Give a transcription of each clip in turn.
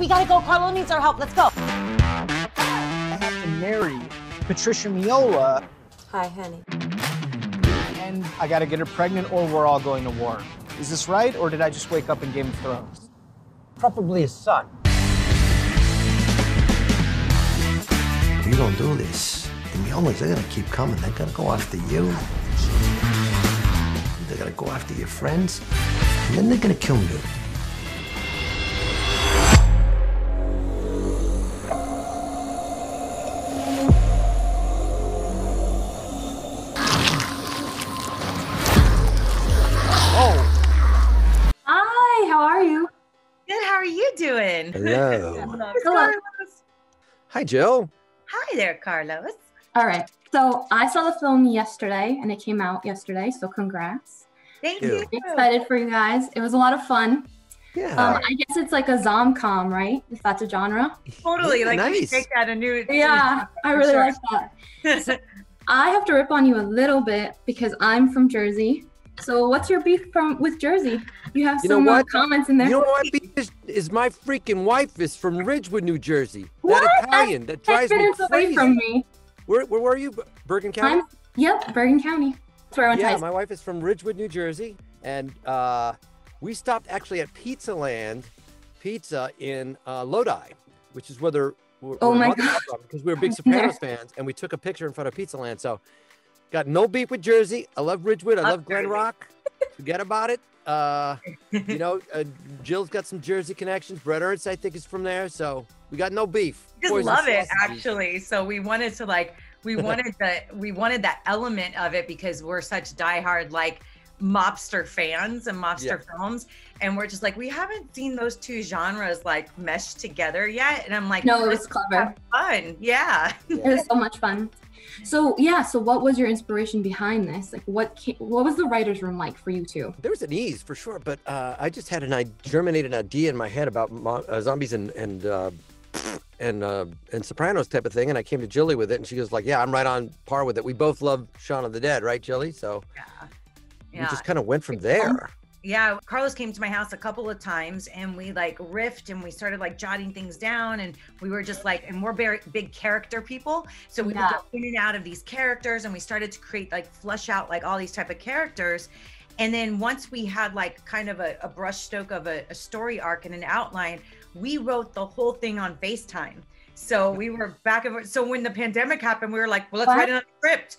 we gotta go. Carlo needs our help. Let's go. I have to marry Patricia Miola. Hi, honey. And I gotta get her pregnant or we're all going to war. Is this right, or did I just wake up in Game of Thrones? Preferably a son. If you don't do this, the Miolas, they're gonna keep coming. They're gonna go after you. They're gonna go after your friends, and then they're gonna kill you. Hi, how are you? Good, how are you doing? Hello. Hello. Hi, Jill. Hi there, Carlos. All right. So I saw the film yesterday, and it came out yesterday. So congrats. Thank you. you. Excited for you guys. It was a lot of fun. Yeah. I guess it's like a zom-com, right? If that's a genre. Totally. Yeah, Like nice. you take that a new. Yeah, I really Sure. like that. So I have to rip on you a little bit because I'm from Jersey. So what's your beef with Jersey? You have You know some what? comments in there. You know what? Is my freaking wife is from Ridgewood, New Jersey. What? That Italian that drives me minutes away crazy. from me. Where are you? Bergen County? Yep, Bergen County. That's where I went to high Yeah, school. my wife is from Ridgewood, New Jersey, and we stopped actually at Pizza Land Pizza in Lodi, which is where they're Oh my mother God. from, because we were big Sopranos fans, and we took a picture in front of Pizza Land. So, got no beef with Jersey. I love Ridgewood. I love Glen Jersey. Rock. Forget about it. Jill's got some Jersey connections. Brett Ernst, I think, is from there. So we got no beef. Just Poison love it, sausages. actually. So we wanted to we wanted that element of it because we're such diehard mobster fans and mobster films, and we're just like, we haven't seen those two genres mesh together yet. And I'm like, No, it was this is clever. fun. Yeah. It was so much fun. So yeah, so what was your inspiration behind this? Like, what was the writer's room like for you two? There was an ease for sure, but I just had germinated idea in my head about zombies and Sopranos type of thing, and I came to Jilly with it, and she goes like, "Yeah, I'm right on par with it." We both love Shaun of the Dead, right, Jilly? So we just kind of went from there. Yeah, Carlos came to my house a couple of times and we riffed and we started jotting things down, and we were just and we're very big character people. So we would go in and out of these characters, and we started to create flesh out all these type of characters. And then once we had kind of a brush stroke of a story arc and an outline, we wrote the whole thing on FaceTime. So we were back and forth. So when the pandemic happened, we were like, well, let's write another script.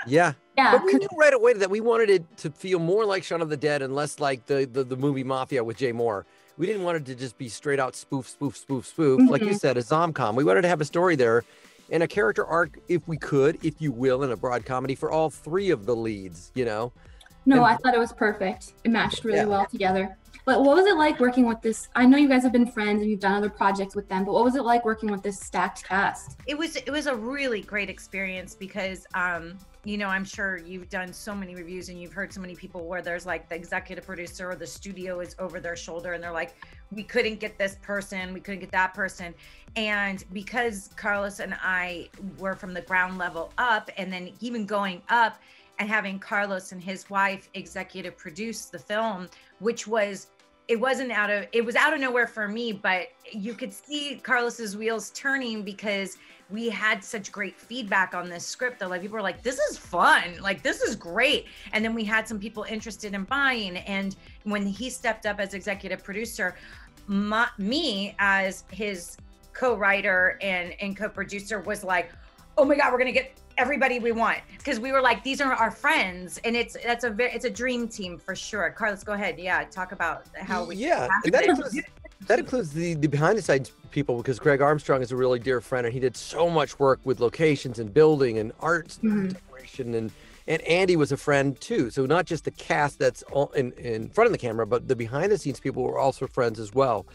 Yeah. Yeah, But we knew right away that we wanted it to feel more like Shaun of the Dead and less like the movie Mafia with Jay Moore. We didn't want it to just be straight out spoof. Like you said, a zom-com. We wanted to have a story there and a character arc, if we could, if you will, in a broad comedy for all three of the leads, No, And- I thought it was perfect. It matched really well together. But what was it like working with this? I know you guys have been friends and you've done other projects with them, but what was it like working with this stacked cast? It was a really great experience because I'm sure you've done so many reviews and you've heard so many people where there's the executive producer or the studio is over their shoulder and they're like, we couldn't get this person, we couldn't get that person. And because Carlos and I were from the ground level up, and then even going up and having Carlos and his wife executive produce the film, which was out of nowhere for me, but you could see Carlos's wheels turning because we had such great feedback on this script that people were like, this is fun, this is great. And then we had some people interested in buying, and when he stepped up as executive producer, me as his co-writer and co-producer was like, oh my God, we're gonna get everybody we want, because we were like, these are our friends, and it's a dream team for sure. Carlos, go ahead. Yeah, talk about how we. Yeah, and that includes the behind the scenes people, because Greg Armstrong is a really dear friend, and he did so much work with locations and building and art decoration, and Andy was a friend too. So not just the cast that's in front of the camera, but the behind the scenes people were also friends as well.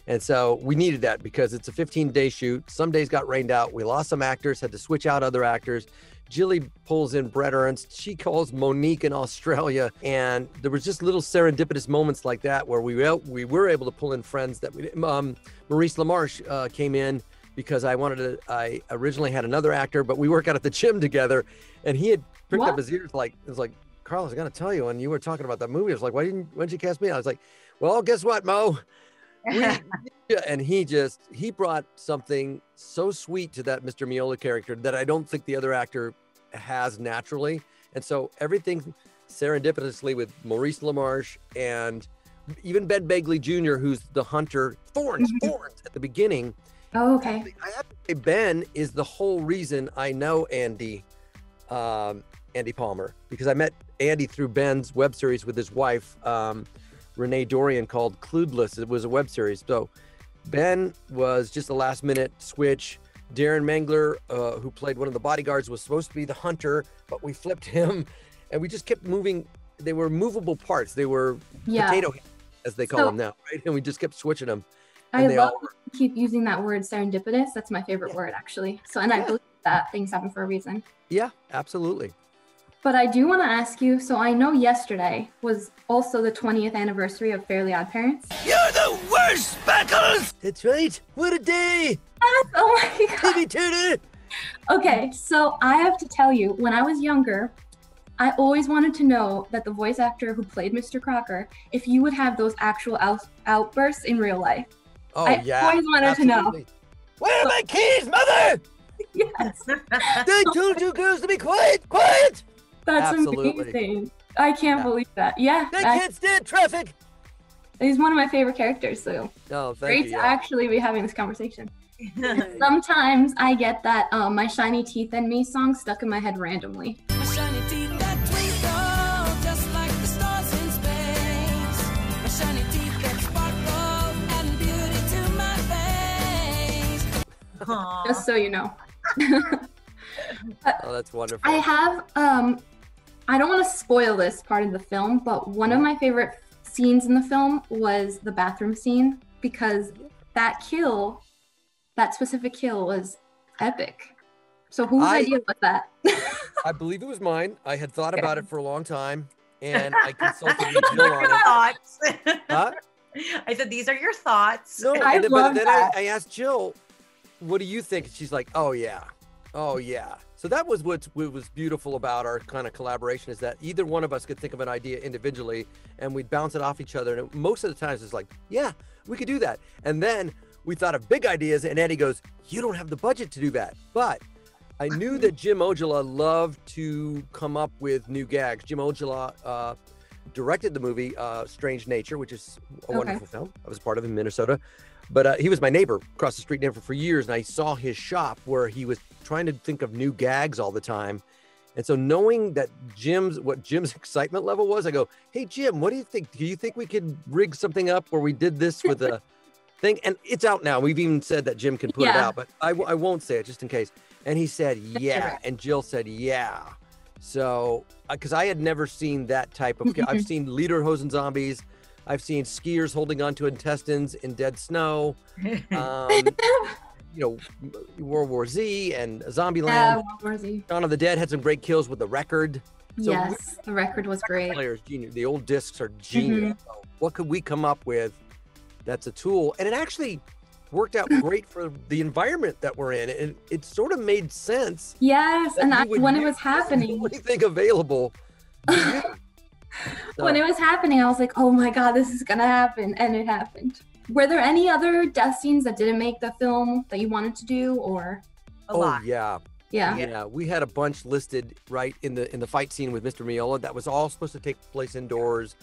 And so we needed that because it's a 15-day shoot. Some days got rained out. We lost some actors, had to switch out other actors. Jilly pulls in Brett Ernst. She calls Monique in Australia. And there was just little serendipitous moments like that where we were able to pull in friends that Maurice LaMarche came in because I originally had another actor, but we work out at the gym together. And he had picked up his ears it was like, Carlos, I got to tell you, when you were talking about that movie, I was like, why didn't you cast me? I was like, well, guess what, Mo? And he brought something so sweet to that Mr. Miola character that I don't think the other actor has naturally. And so everything serendipitously with Maurice LaMarche and even Ben Begley Jr., who's the hunter, Thorns at the beginning. Oh, okay. I have to say Ben is the whole reason I know Andy Palmer, because I met Andy through Ben's web series with his wife, Renee Dorian, called Clueless. It was a web series. So Ben was just a last minute switch. Darren Mangler, who played one of the bodyguards, was supposed to be the hunter, but we flipped him and we just kept moving. They were movable parts. They were potato heads, as they call them now, right? And we just kept switching them. I love to keep using that word serendipitous. That's my favorite word, actually. So, and I believe that things happen for a reason. Yeah, absolutely. But I do want to ask you, so I know yesterday was also the 20th anniversary of Fairly OddParents. You're the worst, Speckles! That's right. What a day! Oh my God. TV Tutor! Okay, so I have to tell you, when I was younger, I always wanted to know that the voice actor who played Mr. Crocker, if you would have those actual outbursts in real life. Oh, I always wanted to know. Where are my keys, mother? Yes. I told you girls to be quiet, quiet! That's amazing. I can't believe that. Yeah. They can't stand traffic. He's one of my favorite characters, so great to actually be having this conversation. Sometimes I get that My Shiny Teeth and Me song stuck in my head randomly. My shiny teeth that twinkle just like the stars in space. My shiny teeth that sparkle and beauty to my face. Just so you know. Oh, that's wonderful. I have, I don't want to spoil this part of the film, but one of my favorite scenes in the film was the bathroom scene, because that specific kill was epic. So whose idea was that? I believe it was mine. I had thought about it for a long time, and I consulted with Jill on it. Thoughts. Huh? I said, these are your thoughts. No, I love then that. I asked Jill, what do you think? She's like, oh yeah. Oh yeah. So that was what was beautiful about our kind of collaboration, is that either one of us could think of an idea individually and we'd bounce it off each other. And most of the times it's like, yeah, we could do that. And then we thought of big ideas and Eddie goes, you don't have the budget to do that. But I knew that Jim Ojala loved to come up with new gags. Jim Ojala directed the movie Strange Nature, which is a wonderful film. I was part of in Minnesota. But he was my neighbor across the street for years, and I saw his shop where he was trying to think of new gags all the time. And so knowing that what Jim's excitement level was, I go, hey, Jim, what do you think? Do you think we could rig something up where we did this with a thing? And it's out now. We've even said that Jim can put it out, but I won't say it just in case. And he said, yeah. And Jill said, yeah. So, because I had never seen that type of, I've seen Lederhosen zombies. I've seen skiers holding onto intestines in dead snow. World War Z and Zombieland. Yeah, World War Z. Dawn of the Dead had some great kills with the record. So yes, the record was great. Players, genius. The old discs are genius. So what could we come up with that's a tool? And it actually worked out great for the environment that we're in. And it sort of made sense. Yes, and when it was happening. Anything available. When it was happening, I was like, oh my God, this is gonna happen. And it happened. Were there any other death scenes that didn't make the film that you wanted to do, or? A lot. Yeah. We had a bunch listed right in the fight scene with Mr. Miola. That was all supposed to take place indoors.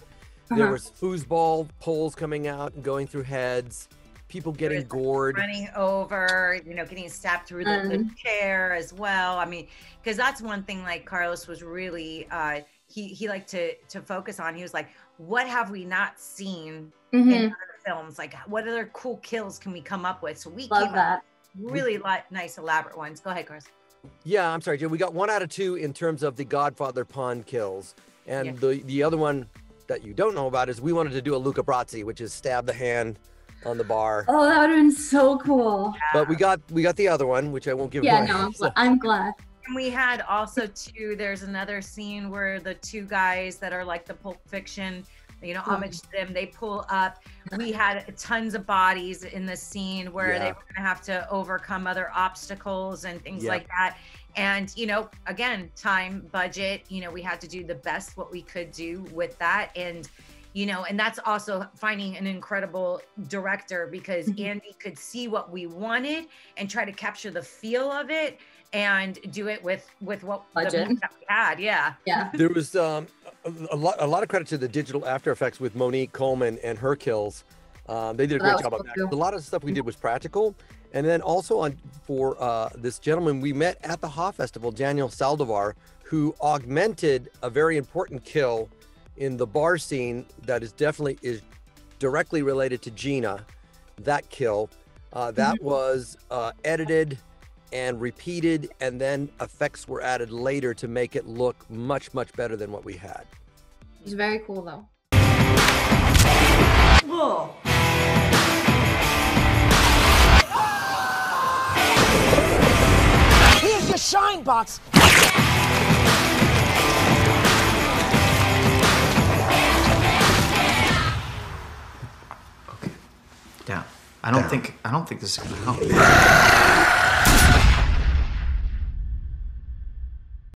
There was foosball poles coming out and going through heads, people getting gored, running over, getting stabbed through the chair as well. I mean, because that's one thing like Carlos was really he liked to focus on. He was like, what have we not seen in other films? Like, what other cool kills can we come up with? So we came up with really nice, elaborate ones. Go ahead, Carlos. Yeah, I'm sorry, Jim. We got 1 out of 2 in terms of the Godfather pawn kills. And the other one that you don't know about is we wanted to do a Luca Brasi, which is stab the hand on the bar. Oh, that would have been so cool. But we got the other one, which I won't give away. Yeah, no, I'm glad. And we had also there's another scene where the 2 guys that are like the Pulp Fiction, homage to them, they pull up. We had tons of bodies in the scene where they were gonna have to overcome other obstacles and things like that. And, again, time, budget, we had to do the best what we could do with that. And, you know, and that's also finding an incredible director, because Andy could see what we wanted and try to capture the feel of it and do it with what Budget. the that we had. Yeah. There was a lot of credit to the digital after effects with Monique Coleman and her kills. They did a great job on that. A lot of the stuff we did was practical. And then also for this gentleman we met at the Ha Festival, Daniel Saldivar, who augmented a very important kill in the bar scene that is directly related to Gina. That kill, that was edited and repeated, and then effects were added later to make it look much, much better than what we had. It was very cool though. Whoa. Here's your shine box. Okay. Down. I don't think this is gonna help.